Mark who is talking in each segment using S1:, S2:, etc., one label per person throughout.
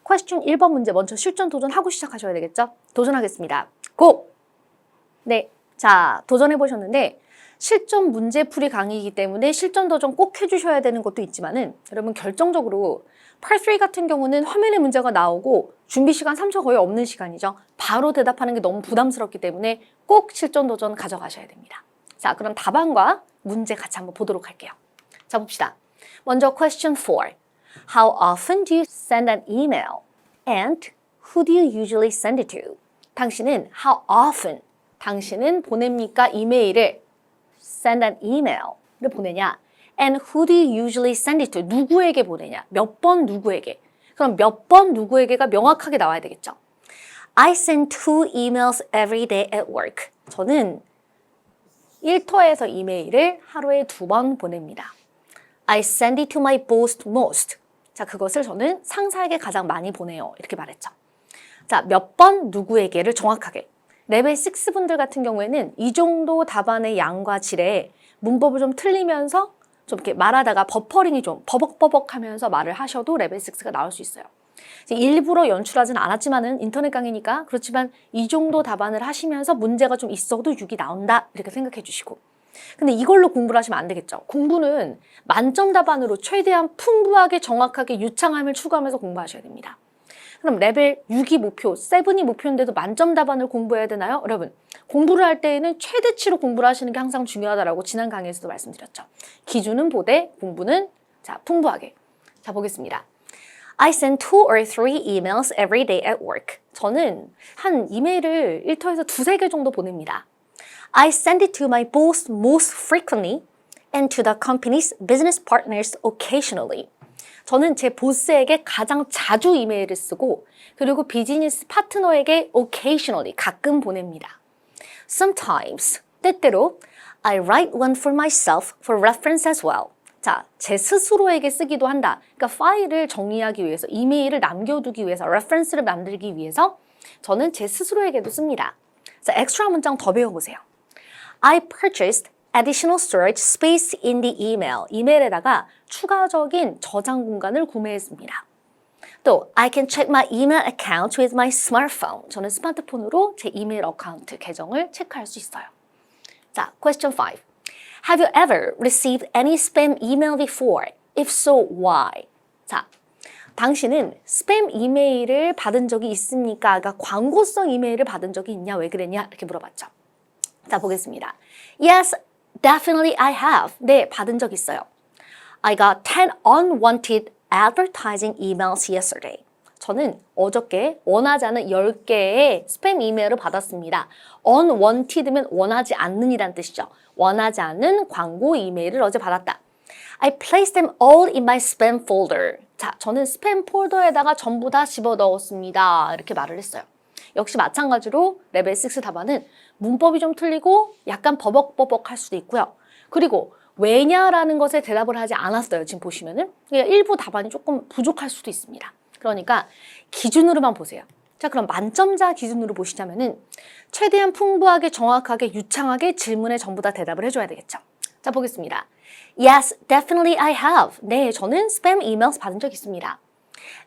S1: 퀘스천 1번 문제 먼저 실전 도전하고 시작하셔야 되겠죠? 도전하겠습니다. 고! 네, 자 도전해보셨는데 실전 문제풀이 강의이기 때문에 실전 도전 꼭 해주셔야 되는 것도 있지만은 여러분 결정적으로 Part 3 같은 경우는 화면에 문제가 나오고 준비 시간 3초 거의 없는 시간이죠. 바로 대답하는 게 너무 부담스럽기 때문에 꼭 실전 도전 가져가셔야 됩니다. 자, 그럼 답안과 문제 같이 한번 보도록 할게요. 자, 봅시다. 먼저 question 4. How often do you send an email? And who do you usually send it to? 당신은 how often, 당신은 보냅니까? 이메일을 send an email을 보내냐? And who do you usually send it to? 누구에게 보내냐? 몇 번 누구에게? 그럼 몇 번 누구에게가 명확하게 나와야 되겠죠. I send 2 emails every day at work. 저는 일터에서 이메일을 하루에 2번 보냅니다. I send it to my boss most. 자, 그것을 저는 상사에게 가장 많이 보내요. 이렇게 말했죠. 자, 몇 번 누구에게를 정확하게. 레벨 6 분들 같은 경우에는 이 정도 답안의 양과 질에 문법을 좀 틀리면서 좀 이렇게 말하다가 버퍼링이 좀 버벅버벅 하면서 말을 하셔도 레벨 6가 나올 수 있어요. 일부러 연출하진 않았지만은 인터넷 강의니까 그렇지만 이 정도 답안을 하시면서 문제가 좀 있어도 6이 나온다 이렇게 생각해 주시고 근데 이걸로 공부를 하시면 안 되겠죠. 공부는 만점 답안으로 최대한 풍부하게 정확하게 유창함을 추구하면서 공부하셔야 됩니다. 그럼 레벨 6이 목표, 7이 목표인데도 만점 답안을 공부해야 되나요? 여러분, 공부를 할 때에는 최대치로 공부를 하시는 게 항상 중요하다라고 지난 강의에서도 말씀드렸죠. 기준은 보되 공부는 자 풍부하게. 자, 보겠습니다. I send 2 or 3 emails every day at work. 저는 한 이메일을 일터에서 2-3개 정도 보냅니다. I send it to my boss most frequently and to the company's business partners occasionally. 저는 제 보스에게 가장 자주 이메일을 쓰고 그리고 비즈니스 파트너에게 occasionally 가끔 보냅니다. Sometimes, 때때로 I write one for myself for reference as well. 자, 제 스스로에게 쓰기도 한다. 그러니까 파일을 정리하기 위해서, 이메일을 남겨두기 위해서, 레퍼런스를 만들기 위해서 저는 제 스스로에게도 씁니다. 자, 엑스트라 문장 더 배워보세요. I purchased additional storage space in the email. 이메일에다가 추가적인 저장 공간을 구매했습니다. 또 I can check my email account with my smartphone. 저는 스마트폰으로 제 이메일 어카운트 계정을 체크할 수 있어요. 자, question 5. Have you ever received any spam email before? If so, why? 자, 당신은 스팸 이메일을 받은 적이 있습니까? 그러니까 광고성 이메일을 받은 적이 있냐? 왜 그랬냐? 이렇게 물어봤죠. 자, 보겠습니다. Yes, definitely I have. 네, 받은 적 있어요. I got 10 unwanted advertising emails yesterday. 저는 어저께 원하지 않은 10개의 스팸 이메일을 받았습니다. unwanted면 원하지 않는 이란 뜻이죠. 원하지 않는 광고 이메일을 어제 받았다. I placed them all in my spam folder. 자, 저는 스팸 폴더에다가 전부 다 집어 넣었습니다. 이렇게 말을 했어요. 역시 마찬가지로 레벨 6 답안은 문법이 좀 틀리고 약간 버벅버벅 할 수도 있고요. 그리고 왜냐라는 것에 대답을 하지 않았어요. 지금 보시면은 일부 답안이 조금 부족할 수도 있습니다. 그러니까 기준으로만 보세요. 자, 그럼 만점자 기준으로 보시자면은 최대한 풍부하게 정확하게 유창하게 질문에 전부 다 대답을 해줘야 되겠죠. 자, 보겠습니다. Yes, definitely I have. 네, 저는 스팸 이메일 받은 적 있습니다.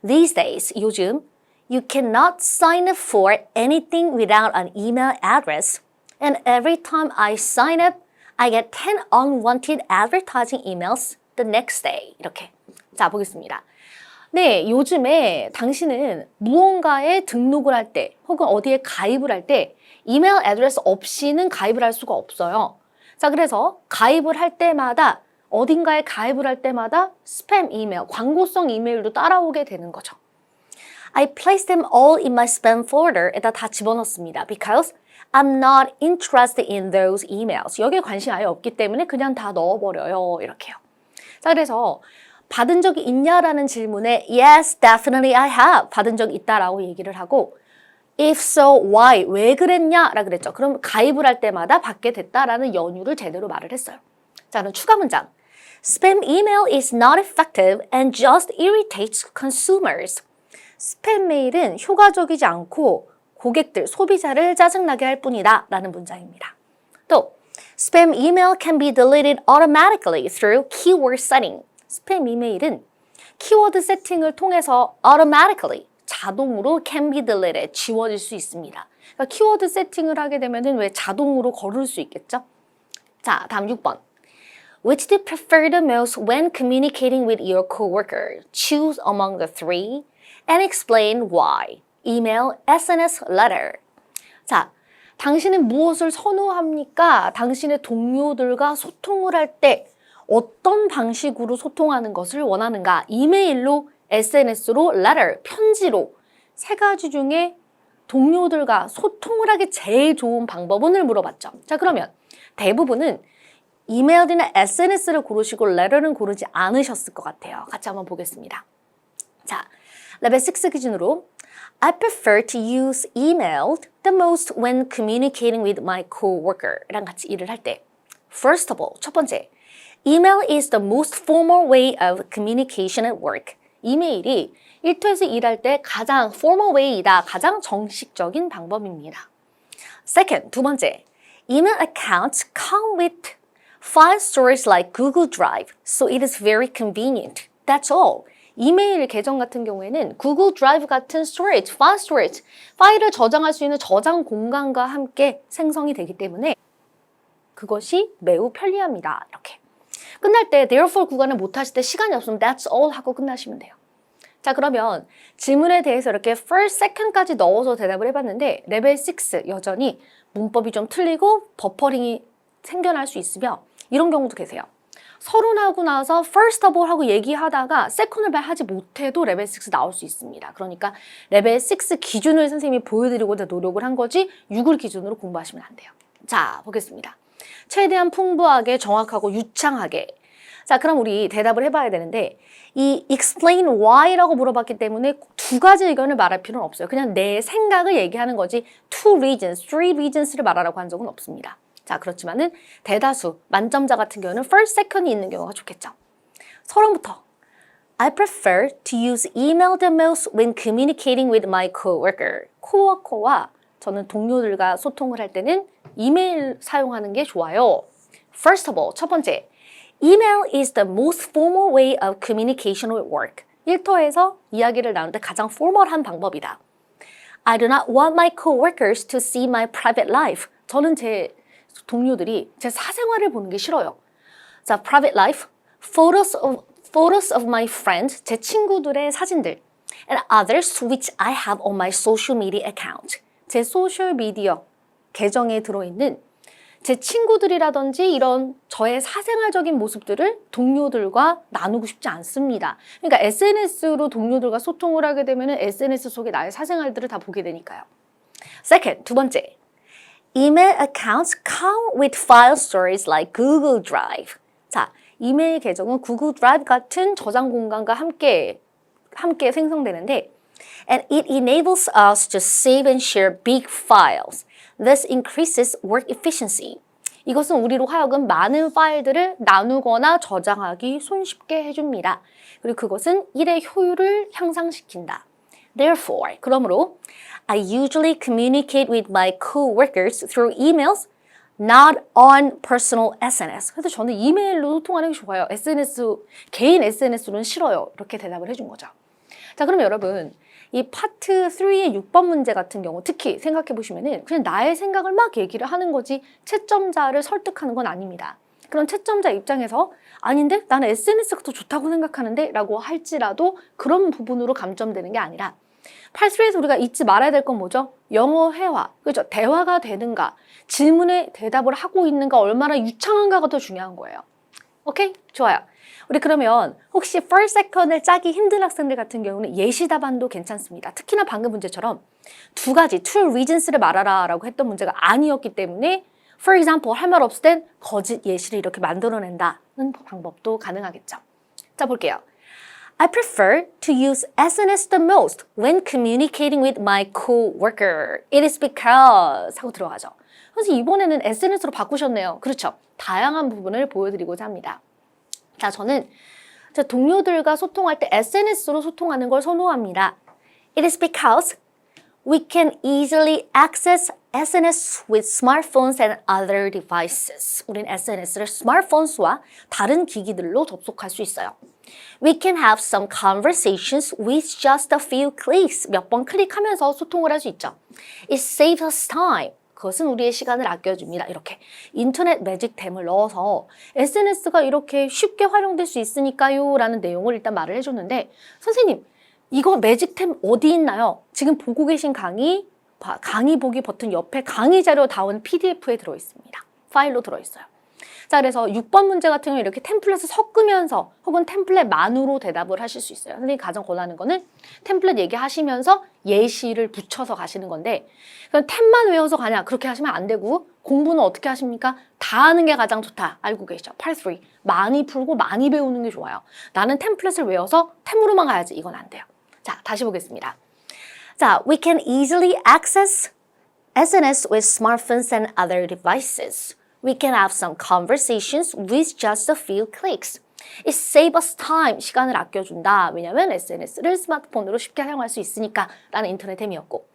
S1: These days, 요즘 you cannot sign up for anything without an email address. And every time I sign up, I get 10 unwanted advertising emails the next day. 이렇게. 자, 보겠습니다. 네, 요즘에 당신은 무언가에 등록을 할 때 혹은 어디에 가입을 할 때 이메일 애드레스 없이는 가입을 할 수가 없어요. 자, 그래서 가입을 할 때마다 어딘가에 가입을 할 때마다 스팸 이메일, 광고성 이메일도 따라오게 되는 거죠. I placed them all in my spam folder에다 다 집어넣습니다. Because I'm not interested in those emails. 여기에 관심이 아예 없기 때문에 그냥 다 넣어버려요. 이렇게요. 자, 그래서 받은 적이 있냐라는 질문에 Yes, definitely I have. 받은 적이 있다라고 얘기를 하고 If so, why? 왜 그랬냐라 그랬죠. 그럼 가입을 할 때마다 받게 됐다라는 연유를 제대로 말을 했어요. 자, 그럼 추가 문장. Spam email is not effective and just irritates consumers. 스팸 메일은 효과적이지 않고 고객들, 소비자를 짜증나게 할 뿐이다 라는 문장입니다. 또 Spam email can be deleted automatically through keyword setting. 스팸 이메일은 키워드 세팅을 통해서 automatically 자동으로 can be deleted, 지워질 수 있습니다. 그러니까 키워드 세팅을 하게 되면은 왜 자동으로 걸을 수 있겠죠? 자, 다음 6번. Which do you prefer the most when communicating with your coworker? Choose among the three and explain why. Email, SNS, letter. 자, 당신은 무엇을 선호합니까? 당신의 동료들과 소통을 할 때 어떤 방식으로 소통하는 것을 원하는가? 이메일로, SNS로, letter, 편지로. 세 가지 중에 동료들과 소통을 하기 제일 좋은 방법을 물어봤죠. 자, 그러면 대부분은 이메일이나 SNS를 고르시고 letter는 고르지 않으셨을 것 같아요. 같이 한번 보겠습니다. 자, 레벨 6 기준으로 I prefer to use email the most when communicating with my coworker랑 같이 일을 할 때. First of all, 첫 번째, email is the most formal way of communication at work. 이메일이 일터에서 일할 때 가장 formal way이다, 가장 정식적인 방법입니다. Second, 두 번째, email accounts come with file storage like Google Drive, so it is very convenient. That's all. 이메일 계정 같은 경우에는 구글 드라이브 같은 storage, file storage, 파일을 저장할 수 있는 저장 공간과 함께 생성이 되기 때문에 그것이 매우 편리합니다. 이렇게. 끝날 때 therefore 구간을 못 하실 때 시간이 없으면 that's all 하고 끝나시면 돼요. 자, 그러면 질문에 대해서 이렇게 first, second까지 넣어서 대답을 해봤는데 레벨 6 여전히 문법이 좀 틀리고 버퍼링이 생겨날 수 있으며 이런 경우도 계세요. 서론하고 나서 first of all 하고 얘기하다가 second을 말하지 못해도 레벨 6 나올 수 있습니다. 그러니까 레벨 6 기준을 선생님이 보여드리고자 노력을 한 거지 6을 기준으로 공부하시면 안 돼요. 자, 보겠습니다. 최대한 풍부하게 정확하고 유창하게. 자, 그럼 우리 대답을 해봐야 되는데 이 explain why라고 물어봤기 때문에 두 가지 의견을 말할 필요는 없어요. 그냥 내 생각을 얘기하는 거지 two reasons, three reasons를 말하라고 한 적은 없습니다. 자, 그렇지만은 대다수 만점자 같은 경우는 first, second이 있는 경우가 좋겠죠. 서론부터 I prefer to use email the most when communicating with my coworker. 코워커와 저는 동료들과 소통을 할 때는 이메일 사용하는 게 좋아요. First of all, 첫 번째, email is the most formal way of communication at work. 일터에서 이야기를 나눌 때 가장 포멀한 방법이다. I do not want my coworkers to see my private life. 저는 제 동료들이 제 사생활을 보는 게 싫어요. 자, private life, photos of my friends, 제 친구들의 사진들, and others which I have on my social media account. 제 소셜 미디어 계정에 들어있는 제 친구들이라든지 이런 저의 사생활적인 모습들을 동료들과 나누고 싶지 않습니다. 그러니까 SNS로 동료들과 소통을 하게 되면 SNS 속에 나의 사생활들을 다 보게 되니까요. Second, 두 번째. Email accounts come with file storage like Google Drive. 자, 이메일 계정은 구글 드라이브 같은 저장 공간과 함께 생성되는데 and it enables us to save and share big files. This increases work efficiency. 이것은 우리로 하여금 많은 파일들을 나누거나 저장하기 손쉽게 해줍니다. 그리고 그것은 일의 효율을 향상시킨다. Therefore, 그러므로 I usually communicate with my coworkers through emails, not on personal SNS. 그래서 저는 이메일로 소통하는 게 좋아요. 개인 SNS로는 싫어요. 이렇게 대답을 해준 거죠. 자, 그럼 여러분, 이 파트 3의 6번 문제 같은 경우 특히 생각해 보시면은 그냥 나의 생각을 막 얘기를 하는 거지 채점자를 설득하는 건 아닙니다. 그런 채점자 입장에서 아닌데 나는 SNS가 더 좋다고 생각하는데 라고 할지라도 그런 부분으로 감점되는 게 아니라 파트 3에서 우리가 잊지 말아야 될 건 뭐죠? 영어 회화, 그렇죠? 대화가 되는가, 질문에 대답을 하고 있는가, 얼마나 유창한가가 더 중요한 거예요. 오케이? 좋아요. 우리 그러면 혹시 first, second을 짜기 힘든 학생들 같은 경우는 예시 답안도 괜찮습니다. 특히나 방금 문제처럼 두 가지, two reasons를 말하라 라고 했던 문제가 아니었기 때문에 for example 할 말 없을 땐 거짓 예시를 이렇게 만들어낸다는 방법도 가능하겠죠. 자, 볼게요. I prefer to use SNS the most when communicating with my coworker. It is because 하고 들어가죠. 그래서 이번에는 SNS로 바꾸셨네요. 그렇죠. 다양한 부분을 보여드리고자 합니다. 자, 저는 제 동료들과 소통할 때 SNS로 소통하는 걸 선호합니다. It is because we can easily access SNS with smartphones and other devices. 우린 SNS를 스마트폰스와 다른 기기들로 접속할 수 있어요. We can have some conversations with just a few clicks. 몇 번 클릭하면서 소통을 할 수 있죠. It saves us time. 그것은 우리의 시간을 아껴줍니다. 이렇게 인터넷 매직템을 넣어서 SNS가 이렇게 쉽게 활용될 수 있으니까요 라는 내용을 일단 말을 해줬는데 선생님 이거 매직템 어디 있나요? 지금 보고 계신 강의 보기 버튼 옆에 강의 자료 다운 PDF에 들어있습니다. 파일로 들어있어요. 자, 그래서 6번 문제 같은 경우는 이렇게 템플릿을 섞으면서 혹은 템플릿만으로 대답을 하실 수 있어요. 선생님이 가장 권하는 거는 템플릿 얘기하시면서 예시를 붙여서 가시는 건데 그럼 템만 외워서 가냐? 그렇게 하시면 안 되고 공부는 어떻게 하십니까? 다 하는 게 가장 좋다. 알고 계시죠? Part 3. 많이 풀고 많이 배우는 게 좋아요. 나는 템플릿을 외워서 템으로만 가야지. 이건 안 돼요. 자, 다시 보겠습니다. 자, we can easily access SNS with smartphones and other devices. We can have some conversations with just a few clicks. It saves us time. 시간을 아껴준다. 왜냐하면 SNS를 스마트폰으로 쉽게 사용할 수 있으니까 라는 인터넷템이었고.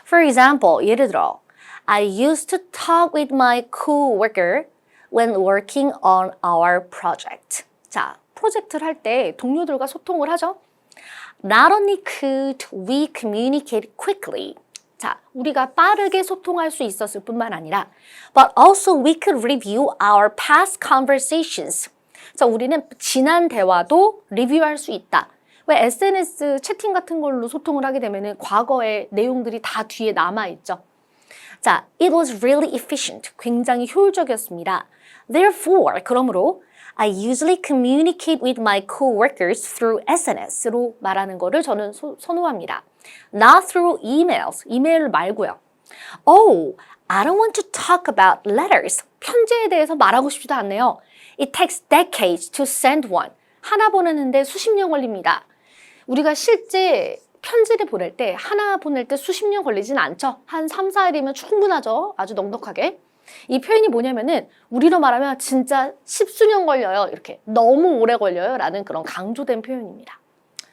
S1: For example, 예를 들어 I used to talk with my coworker when working on our project. 자, 프로젝트를 할 때 동료들과 소통을 하죠. Not only could we communicate quickly. 자, 우리가 빠르게 소통할 수 있었을 뿐만 아니라 but also we could review our past conversations. 자, 우리는 지난 대화도 리뷰할 수 있다. 왜 SNS 채팅 같은 걸로 소통을 하게 되면은 과거의 내용들이 다 뒤에 남아있죠. 자, it was really efficient. 굉장히 효율적이었습니다. Therefore, 그러므로 I usually communicate with my coworkers through SNS로 말하는 거를 저는 선호합니다. Not through emails. 이메일 말고요. Oh, I don't want to talk about letters. 편지에 대해서 말하고 싶지도 않네요. It takes decades to send one. 하나 보내는데 수십 년 걸립니다. 우리가 실제 편지를 보낼 때 하나 보낼 때 수십 년 걸리진 않죠. 한 3, 4일이면 충분하죠. 아주 넉넉하게. 이 표현이 뭐냐면은 우리로 말하면 진짜 십수년 걸려요. 이렇게 너무 오래 걸려요. 라는 그런 강조된 표현입니다.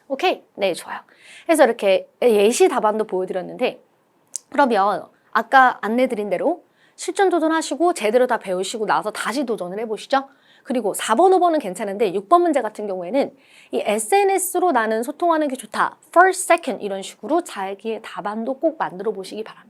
S1: 오케이? 네, 좋아요. 그래서 이렇게 예시 답안도 보여드렸는데 그러면 아까 안내드린 대로 실전 도전하시고 제대로 다 배우시고 나서 다시 도전을 해보시죠. 그리고 4번, 5번은 괜찮은데 6번 문제 같은 경우에는 이 SNS로 나는 소통하는 게 좋다. First, second 이런 식으로 자기의 답안도 꼭 만들어 보시기 바랍니다.